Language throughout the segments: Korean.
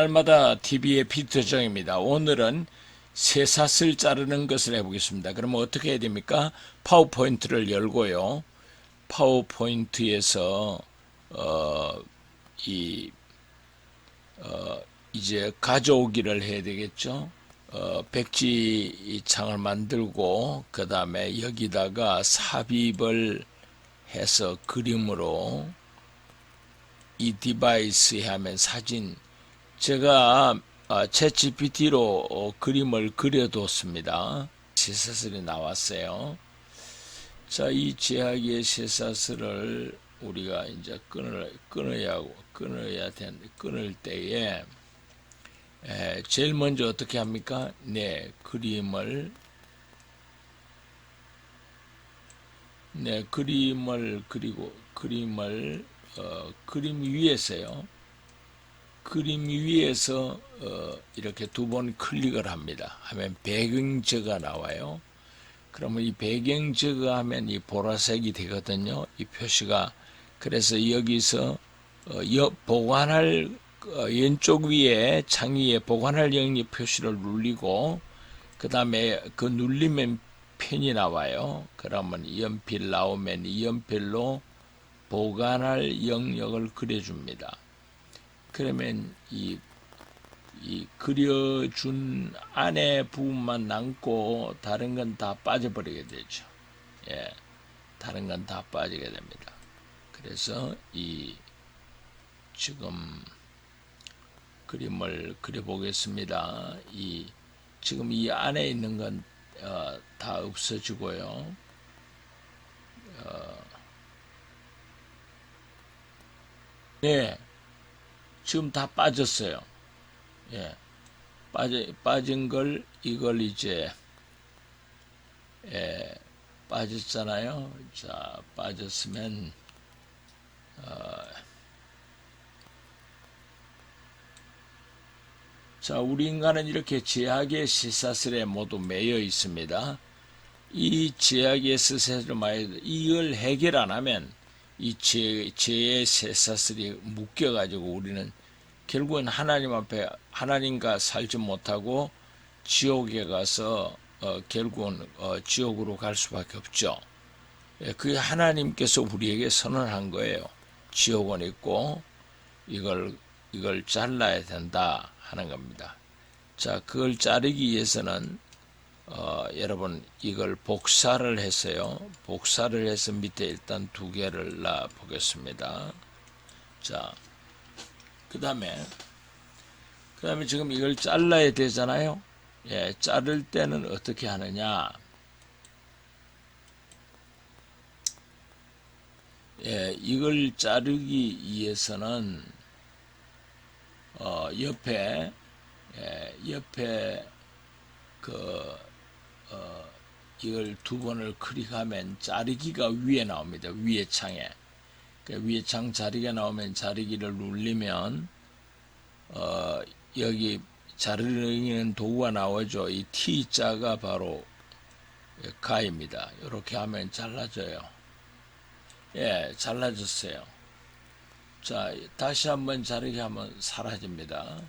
날마다 TV의 피터정입니다. 오늘은 쇠사슬 자르는 것을 해보겠습니다. 그러면 어떻게 해야 됩니까? 파워포인트를 열고요. 파워포인트에서 이 이제 가져오기를 해야 되겠죠. 백지 창을 만들고 그 다음에 여기다가 삽입을 해서 그림으로 이 디바이스에 하면 사진 제가 챗GPT로 그림을 그려뒀습니다. 쇠사슬이 나왔어요. 자, 이 제약의 쇠사슬을 우리가 이제 끊을 때에 제일 먼저 어떻게 합니까? 그림을 그리고 그림 위에서요. 그림 위에서 이렇게 두 번 클릭을 합니다. 하면 배경 제거가 나와요. 그러면 이 배경 제거하면 이 보라색이 되거든요. 이 표시가. 그래서 여기서 보관할 왼쪽 위에 창 위에 보관할 영역 표시를 누르고 그 다음에 그 눌리면 펜이 나와요. 그러면 연필 나오면 이 연필로 보관할 영역을 그려줍니다. 그러면 이 그려준 안에 부분만 남고 다른 건 다 빠져버리게 되죠. 다른 건 다 빠지게 됩니다. 그래서 지금 그림을 그려보겠습니다. 지금 이 안에 있는 건 다 없어지고요. 지금 다 빠졌어요. 빠진 걸 이걸 이제 빠졌잖아요. 자, 빠졌으면 자, 우리 인간은 이렇게 제약의 쇠사슬에 모두 매여 있습니다. 이 제약의 쇠사슬을 이걸 해결 안 하면 이 죄의 쇠사슬이 묶여가지고 우리는 결국은 하나님 앞에 하나님과 살지 못하고 지옥에 가서 결국은 지옥으로 갈 수밖에 없죠. 그게 하나님께서 우리에게 선언한 거예요. 지옥은 있고 이걸 잘라야 된다 하는 겁니다. 자, 그걸 자르기 위해서는 여러분 이걸 복사를 했어요. 복사를 해서 밑에 일단 두 개를 놔 보겠습니다. 자, 그 다음에 지금 이걸 잘라야 되잖아요. 자를 때는 어떻게 하느냐? 이걸 자르기 위해서는 옆에 이걸 두 번을 클릭하면 자르기가 위에 나옵니다. 위에 창에. 위에 창 자르기가 나오면 자르기를 누르면 여기 자르는 도구가 나오죠. 이 T자가 바로 가입니다. 이렇게 하면 잘라져요. 잘라졌어요. 자, 다시 한번 자르기 하면 사라집니다.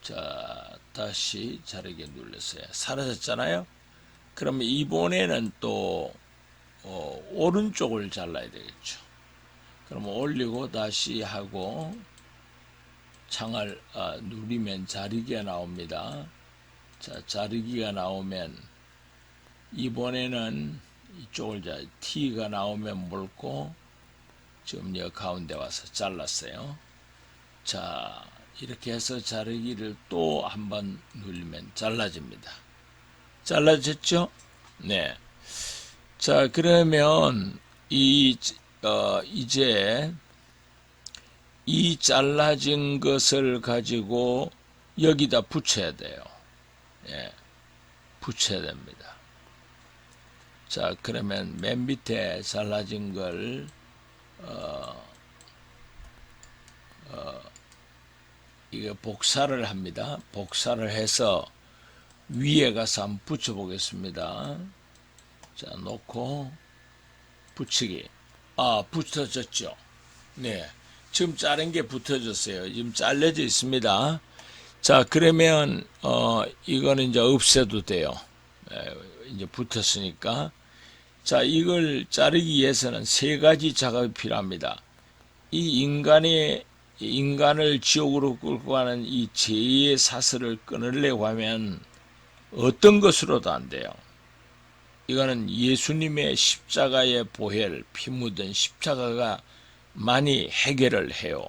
자, 다시 자르기 눌렀어요. 사라졌잖아요. 그러면 이번에는 또 오른쪽을 잘라야 되겠죠. 그러면 올리고 다시 하고 창을 누르면 자르기가 나옵니다. 자, 자르기가 나오면 이번에는 이쪽을 T가 나오면 물고 지금 여기 가운데 와서 잘랐어요. 자, 이렇게 해서 자르기를 또 한번 누르면 잘라집니다. 잘라졌죠? 네. 자, 그러면 이제 이 잘라진 것을 가지고 여기다 붙여야 돼요. 붙여야 됩니다. 자, 그러면 맨 밑에 잘라진 걸 이거 복사를 합니다. 복사를 해서 위에 가서 한번 붙여 보겠습니다. 자, 놓고 붙이기. 붙어졌죠. 네. 지금 자른 게 붙어졌어요. 지금 잘려져 있습니다. 자, 그러면 이거는 이제 없애도 돼요. 이제 붙었으니까. 자, 이걸 자르기 위해서는 세 가지 작업이 필요합니다. 이 인간을 지옥으로 끌고 가는 이 죄의 사슬을 끊으려고 하면 어떤 것으로도 안 돼요. 이거는 예수님의 십자가의 보혈, 피 묻은 십자가가 많이 해결을 해요.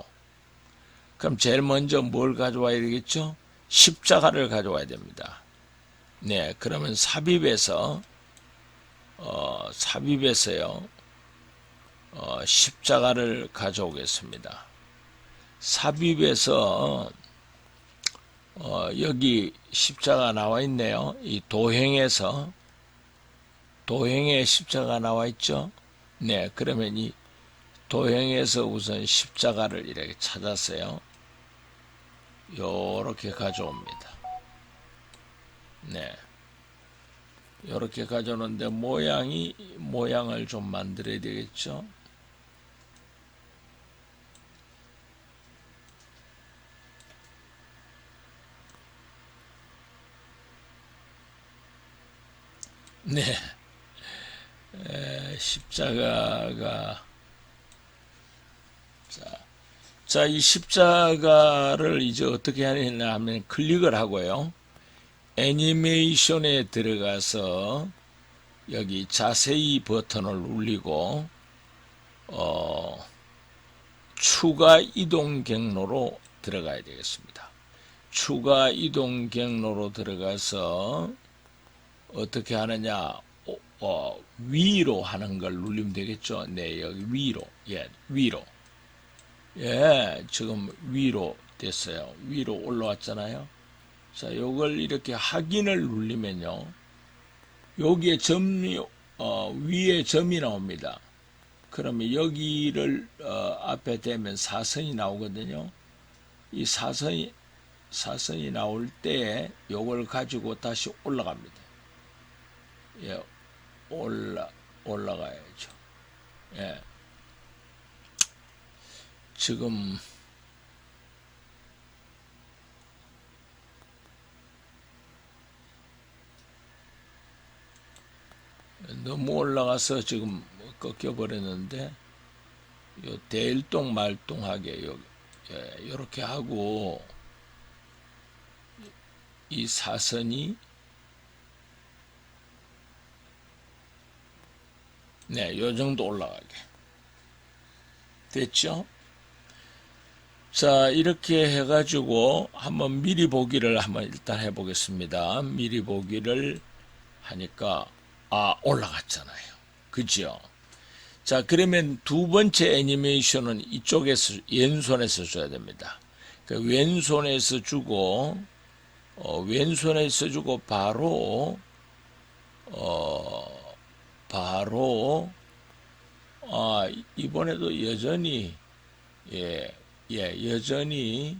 그럼 제일 먼저 뭘 가져와야 되겠죠? 십자가를 가져와야 됩니다. 네, 그러면 삽입에서요, 십자가를 가져오겠습니다. 삽입에서 여기 십자가 나와 있네요. 이 도형에 십자가 나와 있죠. 네, 그러면 이 도형에서 우선 십자가를 이렇게 찾았어요. 요렇게 가져옵니다. 네, 요렇게 가져오는데 모양을 좀 만들어야 되겠죠. 네, 십자가가 자, 이 십자가를 이제 어떻게 하느냐 하면 클릭을 하고요. 애니메이션에 들어가서 여기 자세히 버튼을 눌리고 추가 이동 경로로 들어가야 되겠습니다. 추가 이동 경로로 들어가서 어떻게 하느냐, 위로 하는 걸 누르면 되겠죠. 네, 여기 위로, 위로. 지금 위로 됐어요. 위로 올라왔잖아요. 자, 요걸 이렇게 확인을 누르면요, 여기에 위에 점이 나옵니다. 그러면 여기를 앞에 대면 사선이 나오거든요. 이 사선이 나올 때 요걸 가지고 다시 올라갑니다. 올라가야죠. 지금 너무 올라가서 지금 꺾여버렸는데, 요 대일동 말동하게 요렇게 하고, 이 사선이 요 정도 올라가게 됐죠? 자, 이렇게 해가지고 한번 미리 보기를 한번 일단 해보겠습니다. 미리 보기를 하니까 올라갔잖아요. 그죠? 자, 그러면 두 번째 애니메이션은 이쪽에서 왼손에서 줘야 됩니다. 그 왼손에서 주고 바로 이번에도 여전히 여전히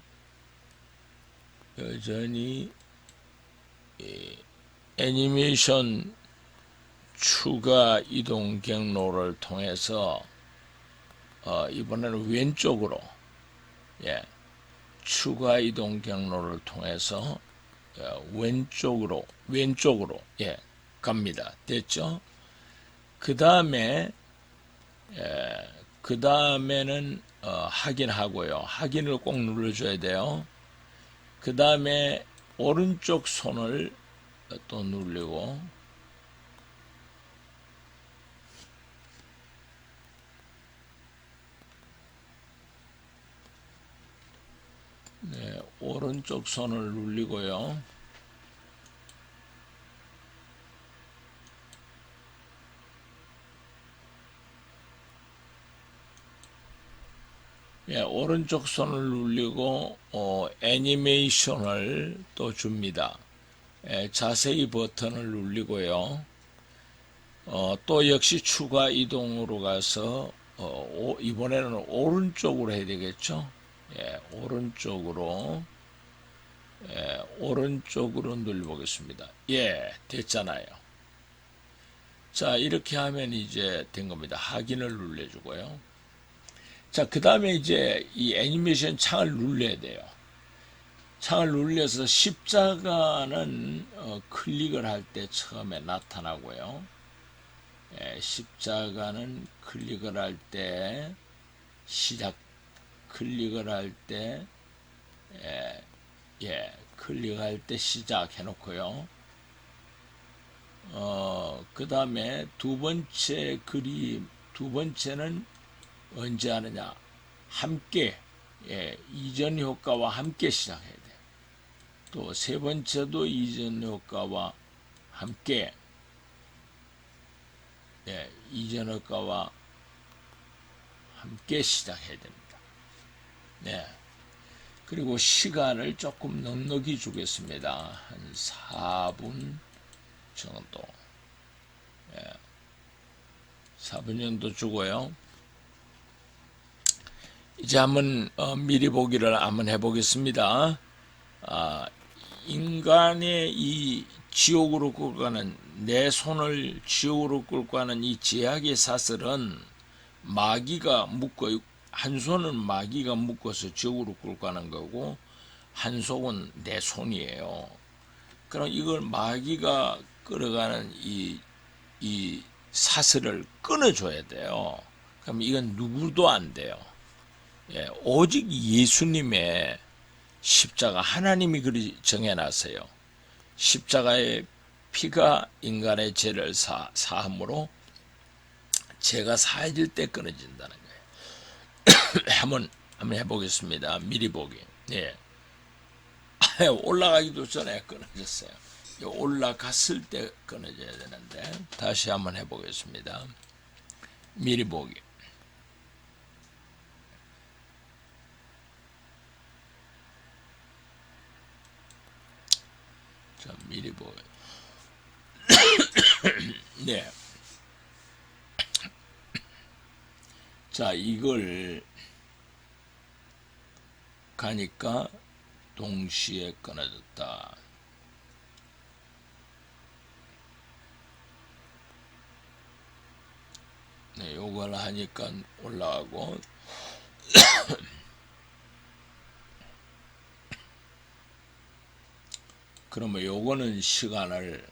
애니메이션 추가 이동 경로를 통해서 이번에는 왼쪽으로 추가 이동 경로를 통해서 왼쪽으로 갑니다. 됐죠? 그 다음에는 확인하고요. 확인을 꼭 눌러줘야 돼요. 그 다음에 오른쪽 손을 또 누르고, 오른쪽 손을 누르고요. 오른쪽 손을 누르고 애니메이션을 또 줍니다. 자세히 버튼을 누르고요. 또 역시 추가 이동으로 가서 이번에는 오른쪽으로 해야 되겠죠. 오른쪽으로 눌러보겠습니다. 됐잖아요. 자, 이렇게 하면 이제 된 겁니다. 확인을 눌러주고요. 자, 그 다음에 이제 이 애니메이션 창을 눌러야 돼요. 창을 눌려서 십자가는 클릭을 할 때 처음에 나타나고요. 십자가는 클릭을 할 때 시작, 클릭을 할 때 클릭할 때 시작 해놓고요. 그 다음에 두 번째 그림, 두 번째는 언제 하느냐? 함께, 이전 효과와 함께 시작해야 돼요. 또 세 번째도 이전 효과와 함께, 이전 효과와 함께 시작해야 됩니다. 네. 그리고 시간을 조금 넉넉히 주겠습니다. 한 4분 정도. 4분 정도 주고요. 이제 한번 미리 보기를 한번 해보겠습니다. 인간의 이 지옥으로 끌고 가는, 내 손을 지옥으로 끌고 가는 이 제약의 사슬은 마귀가 묶어, 한 손은 마귀가 묶어서 지옥으로 끌고 가는 거고, 한 손은 내 손이에요. 그럼 이걸 마귀가 끌어가는 이 사슬을 끊어줘야 돼요. 그럼 이건 누구도 안 돼요. 오직 예수님의 십자가, 하나님이 그리 정해놨어요. 십자가의 피가 인간의 죄를 사함으로 죄가 사해질 때 끊어진다는 거예요. 한번 해보겠습니다. 미리 보기. 올라가기도 전에 끊어졌어요. 올라갔을 때 끊어져야 되는데 다시 한번 해보겠습니다. 미리 보기. 자, 미리 보기. 네. 자, 이걸 가니까 동시에 끊어졌다. 네, 요걸 하니까 올라가고 그러면 요거는 시간을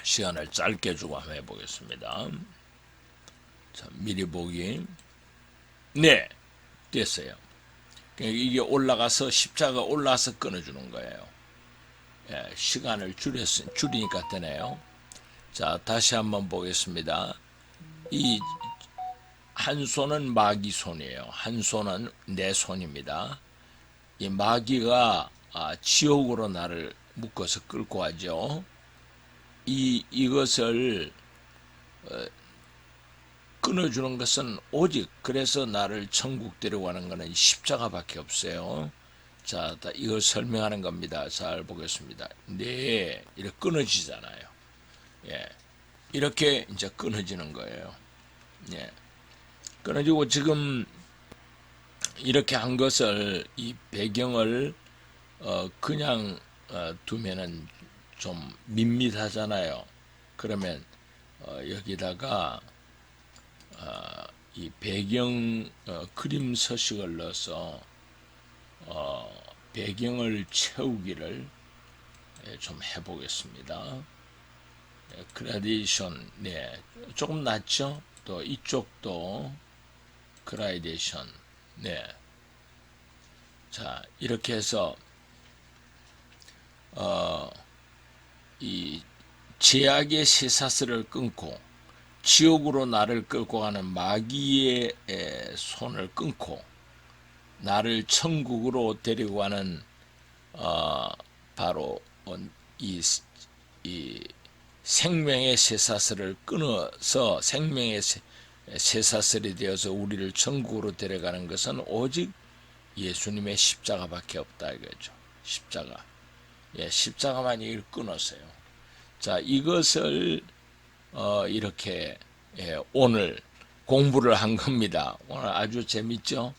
시간을 짧게 주고 한번 해보겠습니다. 자, 미리 보기. 네, 됐어요. 이게 올라가서 십자가 올라가서 끊어주는 거예요. 시간을 줄이니까 되네요. 자, 다시 한번 보겠습니다. 이 한 손은 마귀 손이에요. 한 손은 내 손입니다. 이 마귀가 지옥으로 나를 묶어서 끌고 가죠. 이것을 끊어주는 것은 오직, 그래서 나를 천국 데려가는 것은 십자가밖에 없어요. 자, 이걸 설명하는 겁니다. 잘 보겠습니다. 네, 이렇게 끊어지잖아요. 이렇게 이제 끊어지는 거예요. 끊어지고 지금 이렇게 한 것을, 이 배경을 그냥 두면은 좀 밋밋하잖아요. 그러면 여기다가 이 배경 그림 서식을 넣어서 배경을 채우기를 좀 해보겠습니다. 그라데이션, 네, 조금 낫죠? 또 이쪽도 그라데이션, 네. 자, 이렇게 해서 이 제약의 쇠사슬을 끊고 지옥으로 나를 끌고 가는 마귀의 손을 끊고 나를 천국으로 데리고 가는 바로 이 생명의 쇠사슬을 끊어서 생명의 쇠사슬이 되어서 우리를 천국으로 데려가는 것은 오직 예수님의 십자가밖에 없다 이거죠. 십자가. 십자가만 이걸 끊었어요. 자, 이것을 이렇게 오늘 공부를 한 겁니다. 오늘 아주 재밌죠?